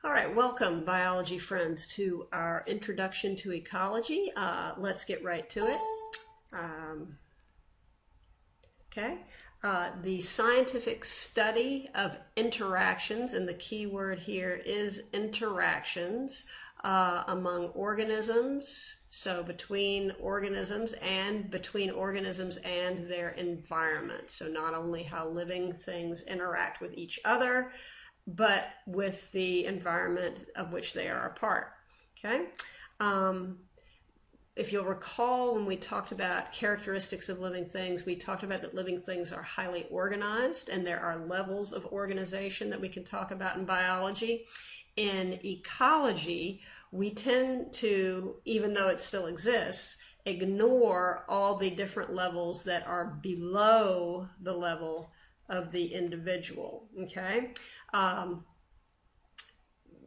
All right, welcome, biology friends, to our introduction to ecology. Let's get right to it. Um, okay. The scientific study of interactions, and the key word here is interactions among organisms, so between organisms and their environment. So not only how living things interact with each other, but with the environment of which they are a part. Okay. If you'll recall, when we talked about characteristics of living things, we talked about that living things are highly organized, and there are levels of organization that we can talk about in biology. In ecology, we tend to, even though it still exists, ignore all the different levels that are below the level of the individual. Okay.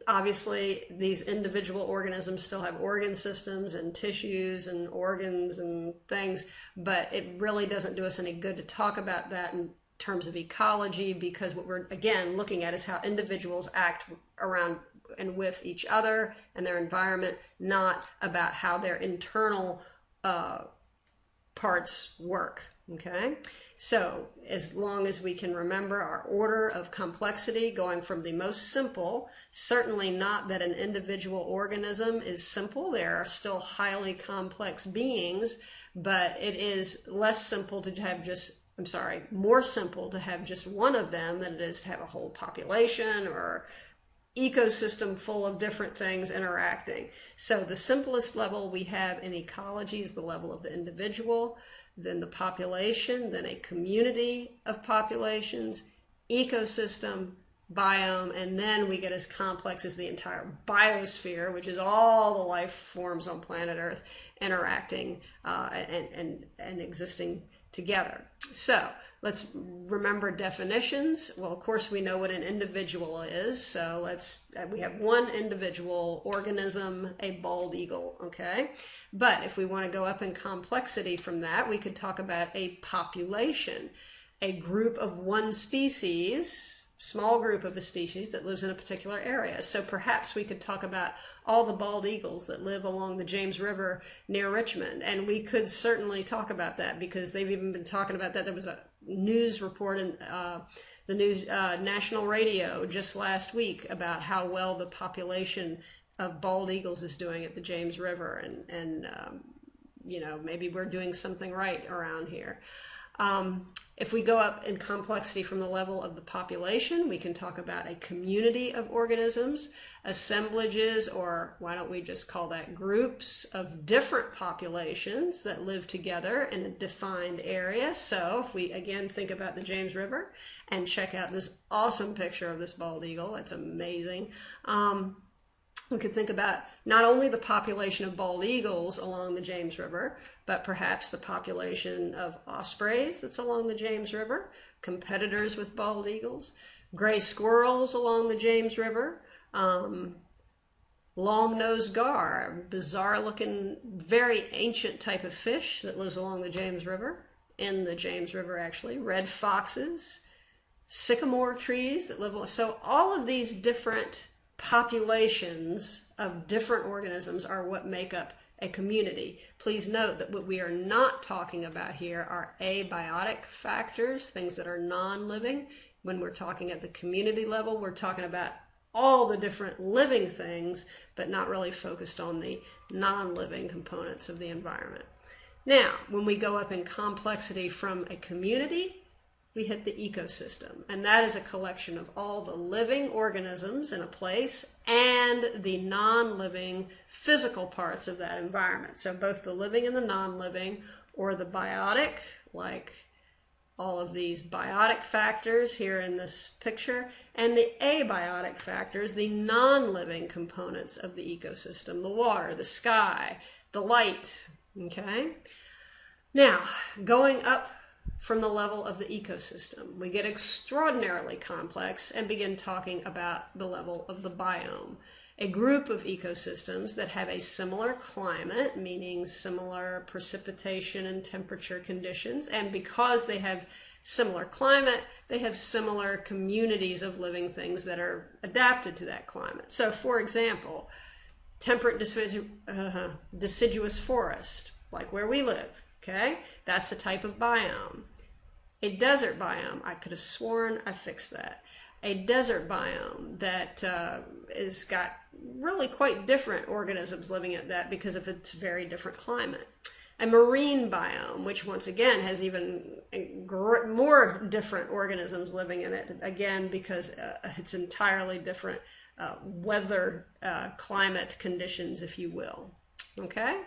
Obviously, these individual organisms still have organ systems and tissues and organs and things, but it really doesn't do us any good to talk about that in terms of ecology, because what we're, again, looking at is how individuals act around and with each other and their environment, not about how their internal parts work. Okay, so as long as we can remember our order of complexity, going from the most simple, certainly not that an individual organism is simple, there are still highly complex beings, but it is less simple to have more simple to have just one of them than it is to have a whole population or ecosystem full of different things interacting. So the simplest level we have in ecology is the level of the individual, then the population, then a community of populations, ecosystem, biome, and then we get as complex as the entire biosphere, which is all the life forms on planet Earth interacting and existing together. So let's remember definitions. Well, of course, we know what an individual is. So we have one individual organism, a bald eagle, okay? But if we want to go up in complexity from that, we could talk about a population, a group of one species, small group of a species that lives in a particular area. So perhaps we could talk about all the bald eagles that live along the James River near Richmond. And we could certainly talk about that because they've even been talking about that. There was a news report in the news national radio just last week about how well the population of bald eagles is doing at the James River. And maybe we're doing something right around here. If we go up in complexity from the level of the population, we can talk about a community of organisms, assemblages, or why don't we just call that groups of different populations that live together in a defined area. So if we again think about the James River and check out this awesome picture of this bald eagle, it's amazing. We could think about not only the population of bald eagles along the James River, but perhaps the population of ospreys that's along the James River, competitors with bald eagles, gray squirrels along the James River, long-nosed gar, bizarre-looking, very ancient type of fish that lives along the James River, in the James River actually, red foxes, sycamore trees that live along. So all of these different populations of different organisms are what make up a community. Please note that what we are not talking about here are abiotic factors, things that are non-living. When we're talking at the community level, we're talking about all the different living things, but not really focused on the non-living components of the environment. Now, when we go up in complexity from a community, we hit the ecosystem, and that is a collection of all the living organisms in a place and the non-living physical parts of that environment. So both the living and the non-living, or the biotic, like all of these biotic factors here in this picture, and the abiotic factors, the non-living components of the ecosystem, the water, the sky, the light, okay? Now, going up from the level of the ecosystem, we get extraordinarily complex and begin talking about the level of the biome, a group of ecosystems that have a similar climate, meaning similar precipitation and temperature conditions, and because they have similar climate, they have similar communities of living things that are adapted to that climate. So for example, temperate deciduous forest, like where we live, okay? That's a type of biome. A desert biome, I could have sworn I fixed that. A desert biome that is got really quite different organisms living in that because of its very different climate. A marine biome, which once again has even more different organisms living in it, again because it's entirely different weather, climate conditions, if you will. Okay?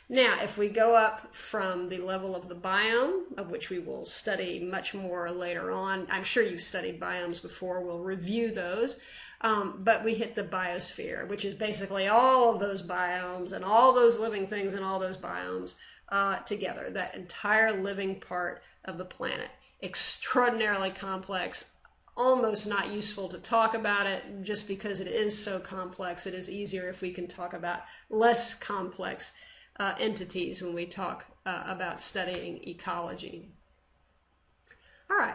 Now, if we go up from the level of the biome, of which we will study much more later on, I'm sure you've studied biomes before, we'll review those, but we hit the biosphere, which is basically all of those biomes and all those living things in all those biomes together, that entire living part of the planet. Extraordinarily complex, almost not useful to talk about it just because it is so complex. It is easier if we can talk about less complex entities when we talk about studying ecology. All right.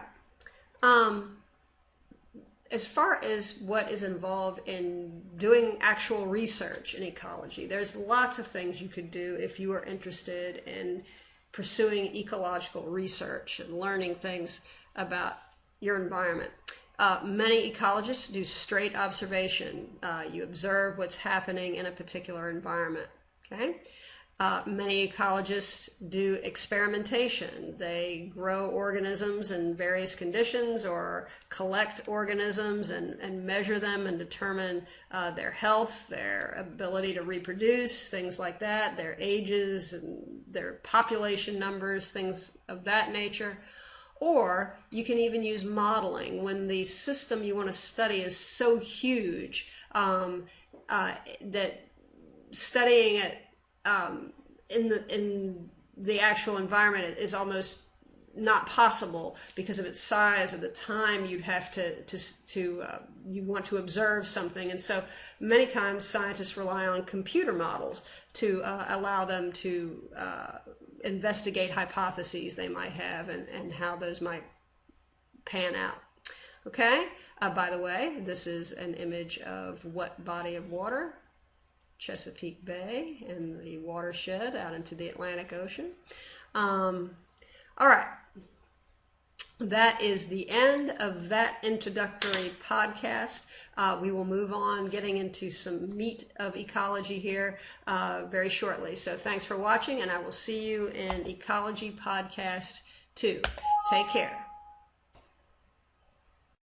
As far as what is involved in doing actual research in ecology, there's lots of things you could do if you are interested in pursuing ecological research and learning things about your environment. Many ecologists do straight observation. You observe what's happening in a particular environment. Okay? Many ecologists do experimentation. They grow organisms in various conditions or collect organisms and measure them and determine their health, their ability to reproduce, things like that, their ages and their population numbers, things of that nature. Or you can even use modeling when the system you want to study is so huge that studying it in the actual environment is almost not possible because of its size or the time you'd have you want to observe something. And so many times scientists rely on computer models to allow them to investigate hypotheses they might have and how those might pan out. Okay? By the way, this is an image of what body of water? Chesapeake Bay and the watershed out into the Atlantic Ocean. All right. That is the end of that introductory podcast. We will move on getting into some meat of ecology here very shortly. So thanks for watching, and I will see you in Ecology Podcast 2. Take care.